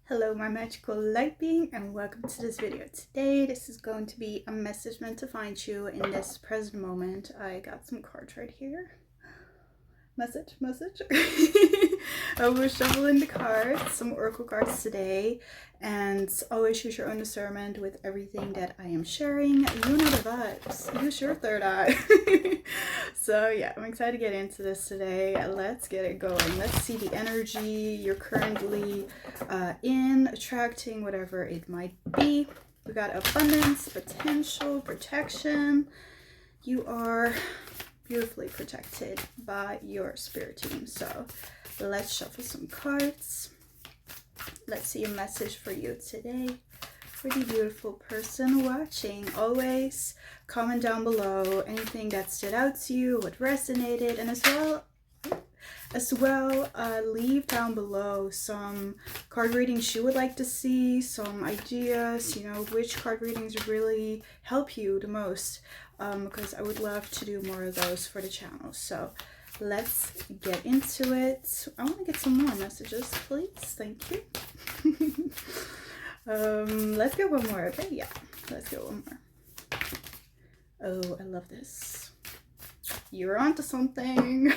Hello my magical light being and welcome to this video. Today this is going to be a message meant to find you in this present moment. I got some cards right here. Message. I was shuffling the cards, some oracle cards today, and always use your own discernment with everything that I am sharing. You know the vibes. Use your third eye. So yeah, I'm excited to get into this today. Let's get it going. Let's see the energy you're currently in, attracting, whatever it might be. We got abundance, potential, protection. You are beautifully protected by your spirit team. So let's shuffle some cards. Let's see a message for you today. For the beautiful person watching, always comment down below anything that stood out to you, what resonated, and as well leave down below some card readings you would like to see, some ideas, which card readings really help you the most, because I would love to do more of those for the channel. So let's get into it. I want to get some more messages, please. Thank you. Let's go one more. Okay, yeah, let's go one more. Oh, I love this. You're onto something.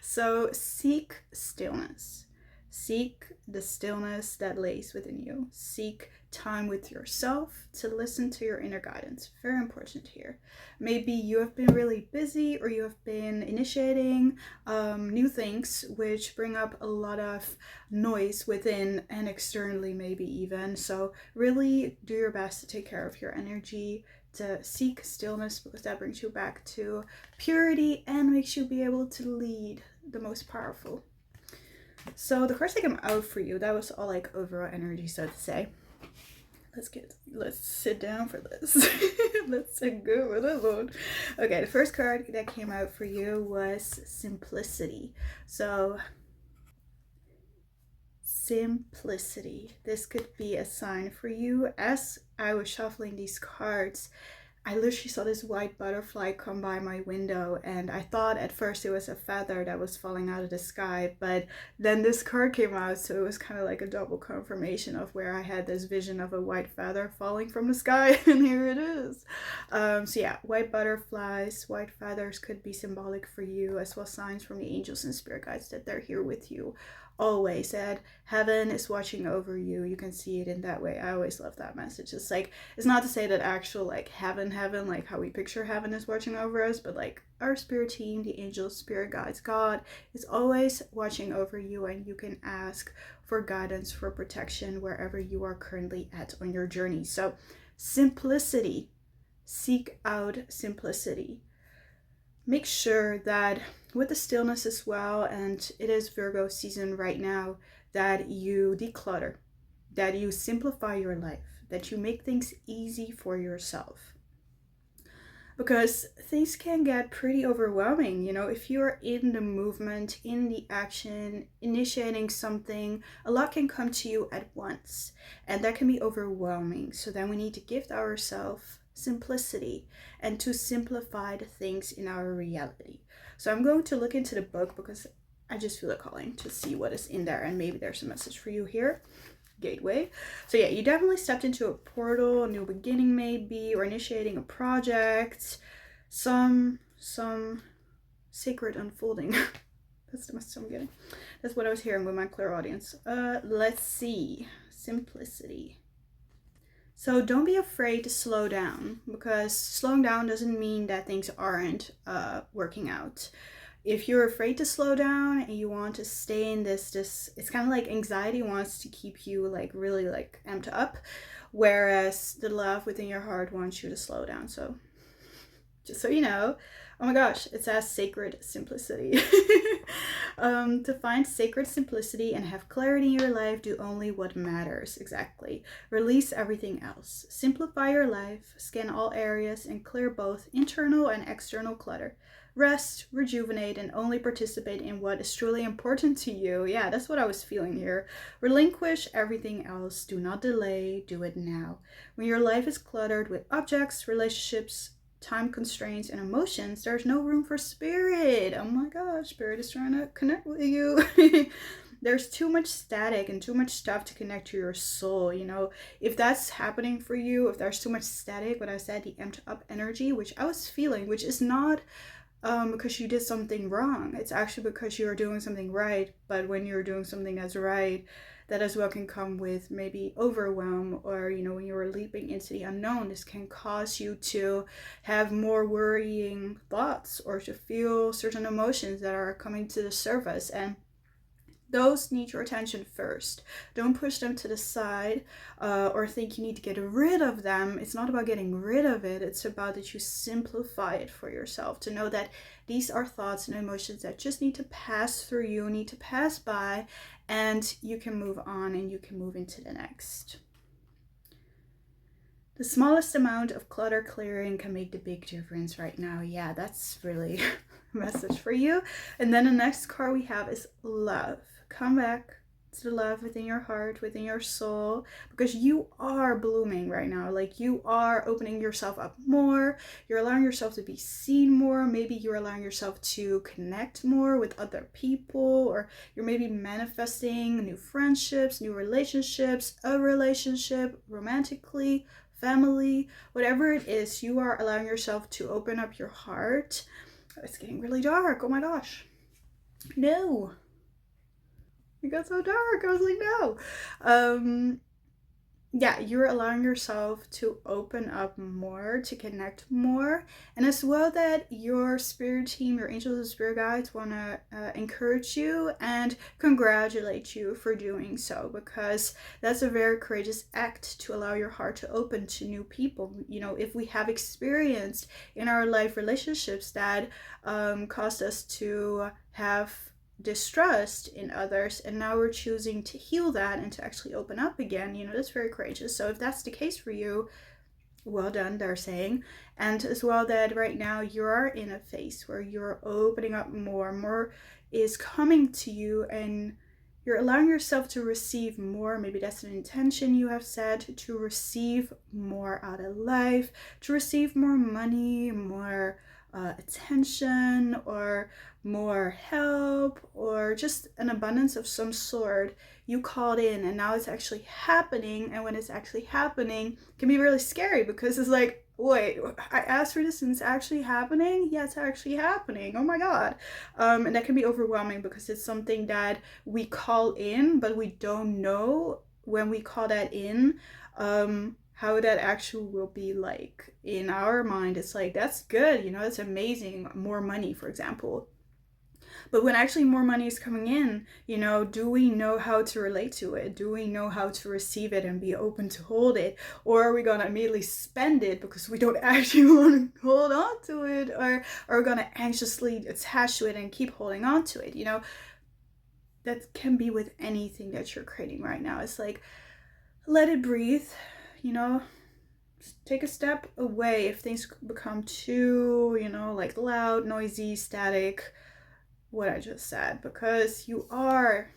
So seek stillness. Seek the stillness that lays within you. Seek time with yourself to listen to your inner guidance. Very important here. Maybe you have been really busy, or you have been initiating new things which bring up a lot of noise within and externally, maybe even. So really do your best to take care of your energy, to seek stillness, because that brings you back to purity and makes you be able to lead the most powerful. So the cards that came out for you, that was all like overall energy, so to say. Let's sit down for this. Let's sit good with this one. Okay, the first card that came out for you was simplicity. So simplicity. This could be a sign for you. As I was shuffling these cards, I literally saw this white butterfly come by my window, and I thought at first it was a feather that was falling out of the sky, but then this card came out, so it was kind of like a double confirmation of where I had this vision of a white feather falling from the sky, and here it is. So yeah, white butterflies, white feathers could be symbolic for you, as well as signs from the angels and spirit guides that they're here with you always, that heaven is watching over you. You can see it in that way. I always love that message. It's like, it's not to say that actual like heaven, like how we picture heaven is watching over us, but like our spirit team, the angels, spirit guides, God is always watching over you, and you can ask for guidance, for protection wherever you are currently at on your journey. So simplicity, seek out simplicity. Make sure that with the stillness as well, and it is Virgo season right now, that you declutter, that you simplify your life, that you make things easy for yourself. Because things can get pretty overwhelming, if you're in the movement, in the action, initiating something, a lot can come to you at once, and that can be overwhelming. So then we need to give ourselves simplicity and to simplify the things in our reality. So I'm going to look into the book because I just feel a calling to see what is in there, and maybe there's a message for you here. Gateway. So yeah, you definitely stepped into a portal, a new beginning maybe, or initiating a project, some sacred unfolding. That's the message I'm getting. That's what I was hearing with my clairaudience. Let's see. Simplicity. So don't be afraid to slow down, because slowing down doesn't mean that things aren't working out. If you're afraid to slow down and you want to stay in this, it's kind of like anxiety wants to keep you like really like amped up, whereas the love within your heart wants you to slow down. So just so you know, oh my gosh, it says sacred simplicity. To find sacred simplicity and have clarity in your life, do only what matters. Exactly. Release everything else. Simplify your life, scan all areas, and clear both internal and external clutter. Rest, rejuvenate, and only participate in what is truly important to you. Yeah, that's what I was feeling here. Relinquish everything else. Do not delay. Do it now. When your life is cluttered with objects, relationships, time constraints, and emotions, there's no room for spirit. Oh my gosh, spirit is trying to connect with you. there's too much static and too much stuff to connect to your soul. You know, if that's happening for you, if there's too much static, what I said, the amped up energy, which I was feeling, which is not because you did something wrong. It's actually because you are doing something right. But when you're doing something that's right, that as well can come with maybe overwhelm, or, you know, when you're leaping into the unknown, this can cause you to have more worrying thoughts or to feel certain emotions that are coming to the surface. And those need your attention first. Don't push them to the side or think you need to get rid of them. It's not about getting rid of it. It's about that you simplify it for yourself, to know that these are thoughts and emotions that just need to pass through you, need to pass by, and you can move on and you can move into the next. The smallest amount of clutter clearing can make the big difference right now. Yeah, that's really a message for you. And then the next card we have is love. Come back to the love within your heart, within your soul, because you are blooming right now. Like, you are opening yourself up more. You're allowing yourself to be seen more. Maybe you're allowing yourself to connect more with other people, or you're maybe manifesting new friendships, new relationships, a relationship romantically, family, whatever it is. You are allowing yourself to open up your heart. It's getting really dark. Oh my gosh. No. It got so dark. I was like, no. Yeah, you're allowing yourself to open up more, to connect more, and as well that your spirit team, your angels and spirit guides want to encourage you and congratulate you for doing so, because that's a very courageous act to allow your heart to open to new people. You know, if we have experienced in our life relationships that caused us to have distrust in others, and now we're choosing to heal that and to actually open up again, you know, that's very courageous. So if that's the case for you, well done, they're saying. And as well that right now you're in a phase where you're opening up more is coming to you, and you're allowing yourself to receive more. Maybe that's an intention you have set, to receive more out of life, to receive more money, more attention, or more help, or just an abundance of some sort you called in, and now it's actually happening. And when it's actually happening, it can be really scary, because it's like, wait, I asked for this and it's actually happening? Yeah, it's actually happening. Oh my god. And that can be overwhelming, because it's something that we call in, but we don't know when we call that in how that actually will be like in our mind. It's like, that's good, you know, that's amazing, more money, for example. But when actually more money is coming in, you know, do we know how to relate to it? Do we know how to receive it and be open to hold it? Or are we going to immediately spend it because we don't actually want to hold on to it? Or are we going to anxiously attach to it and keep holding on to it? You know, that can be with anything that you're creating right now. It's like, let it breathe, you know, take a step away if things become too, you know, like loud, noisy, static, what I just said, because you are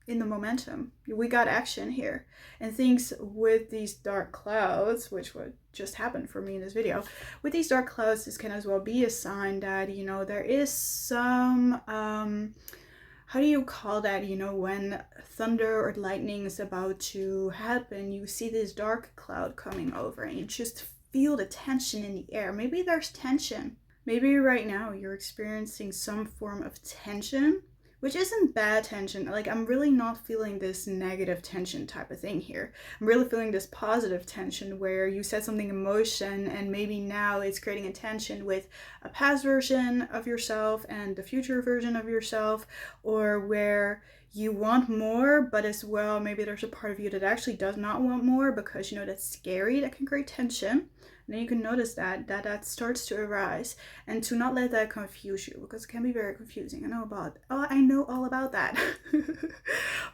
in the momentum. We got action here, and things with these dark clouds, which would just happen for me in this video, with these dark clouds, this can as well be a sign that, you know, there is some how do you call that, you know, when thunder or lightning is about to happen, you see this dark cloud coming over and you just feel the tension in the air. Maybe there's tension. Maybe right now you're experiencing some form of tension, which isn't bad tension. Like, I'm really not feeling this negative tension type of thing here. I'm really feeling this positive tension where you said something in motion, and maybe now it's creating a tension with a past version of yourself and the future version of yourself, or where you want more, but as well, maybe there's a part of you that actually does not want more, because, you know, that's scary. That can create tension. And then you can notice that starts to arise, and to not let that confuse you, because it can be very confusing. I know all about that.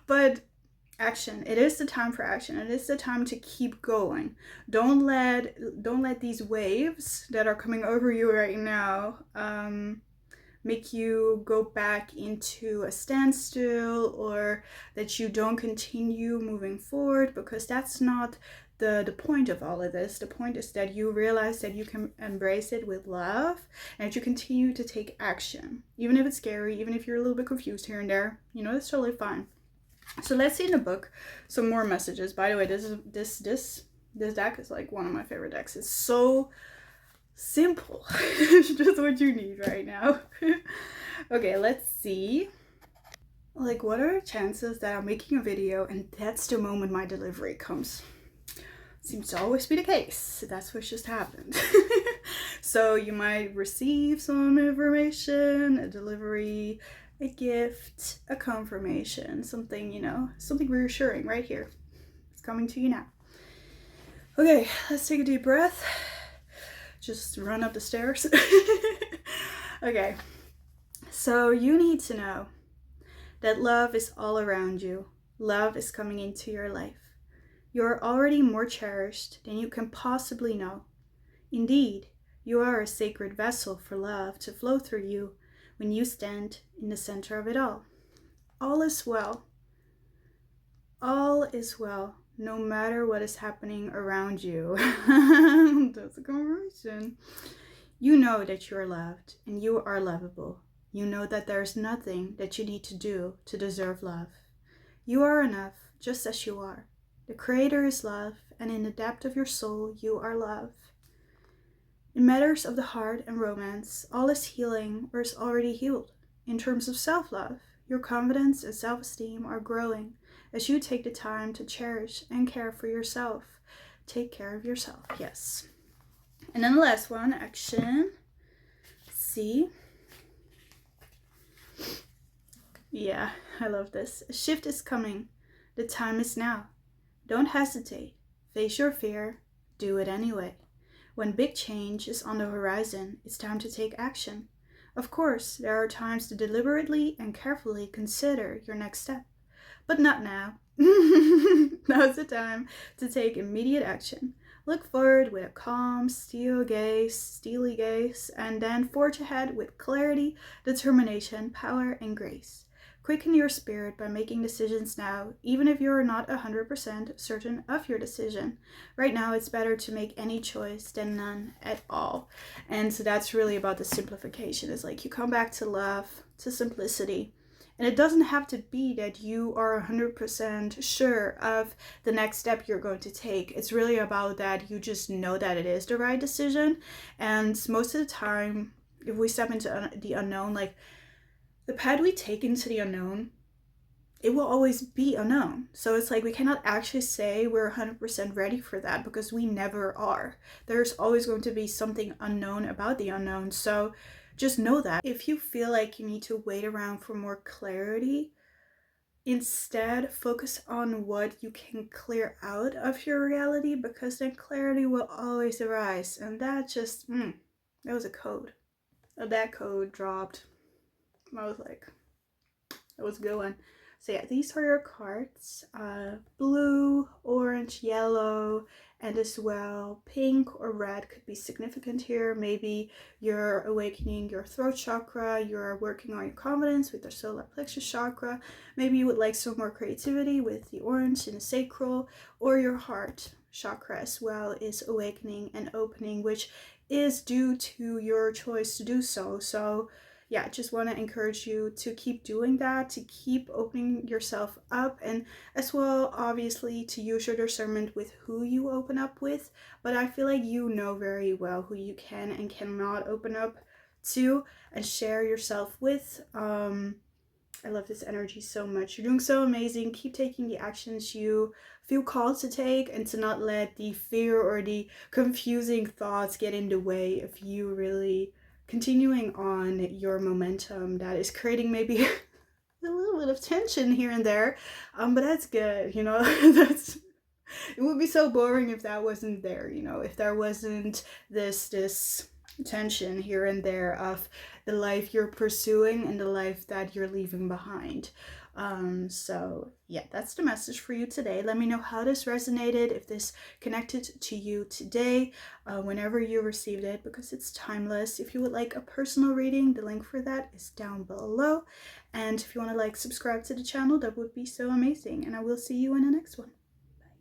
But action. It is the time for action. It is the time to keep going. Don't let these waves that are coming over you right now make you go back into a standstill, or that you don't continue moving forward, because that's not the point of all of this. The point is that you realize that you can embrace it with love, and that you continue to take action, even if it's scary, even if you're a little bit confused here and there. You know, that's totally fine. So let's see in the book some more messages. By the way, this deck is like one of my favorite decks. It's so simple. It's just what you need right now. Okay, let's see. Like, what are the chances that I'm making a video and that's the moment my delivery comes? Seems to always be the case. That's what just happened. So you might receive some information, a delivery, a gift, a confirmation, something, you know, something reassuring right here. It's coming to you now. Okay, let's take a deep breath. Just run up the stairs. Okay, so you need to know that love is all around you. Love is coming into your life. You are already more cherished than you can possibly know. Indeed, you are a sacred vessel for love to flow through you when you stand in the center of it all. All is well. All is well, no matter what is happening around you. That's a conversation. You know that you are loved and you are lovable. You know that there's nothing that you need to do to deserve love. You are enough just as you are. The Creator is love, and in the depth of your soul, you are love. In matters of the heart and romance, all is healing or is already healed. In terms of self-love, your confidence and self-esteem are growing as you take the time to cherish and care for yourself. Take care of yourself, yes. And then the last one, action. See? Yeah, I love this. A shift is coming. The time is now. Don't hesitate. Face your fear. Do it anyway. When big change is on the horizon, it's time to take action. Of course, there are times to deliberately and carefully consider your next step. But not now. Now's the time to take immediate action. Look forward with a calm, steely gaze, and then forge ahead with clarity, determination, power, and grace. Quicken your spirit by making decisions now, even if you're not 100% certain of your decision. Right now, it's better to make any choice than none at all. And so that's really about the simplification. It's like you come back to love, to simplicity. And it doesn't have to be that you are 100% sure of the next step you're going to take. It's really about that you just know that it is the right decision. And most of the time, if we step into the unknown, like the path we take into the unknown, it will always be unknown. So it's like we cannot actually say we're 100% ready for that because we never are. There's always going to be something unknown about the unknown. So just know that. If you feel like you need to wait around for more clarity, instead focus on what you can clear out of your reality, because then clarity will always arise. And that just, that was a code. That code dropped. I was like, that was a good one. So yeah, these are your cards. Blue, orange, yellow, and as well pink or red could be significant here. Maybe you're awakening your throat chakra, you're working on your confidence with the solar plexus chakra. Maybe you would like some more creativity with the orange in the sacral, or your heart chakra as well is awakening and opening, which is due to your choice to do so. So yeah, just want to encourage you to keep doing that, to keep opening yourself up, and as well, obviously, to use your discernment with who you open up with. But I feel like you know very well who you can and cannot open up to and share yourself with. I love this energy so much. You're doing so amazing. Keep taking the actions you feel called to take, and to not let the fear or the confusing thoughts get in the way of you really continuing on your momentum that is creating maybe a little bit of tension here and there, but that's good, you know. That's, it would be so boring if that wasn't there, you know, if there wasn't this tension here and there of the life you're pursuing and the life that you're leaving behind. So yeah, that's the message for you today. Let me know how this resonated, if this connected to you today, whenever you received it, because it's timeless. If you would like a personal reading, the link for that is down below. And if you want to like subscribe to the channel, that would be so amazing. And I will see you in the next one.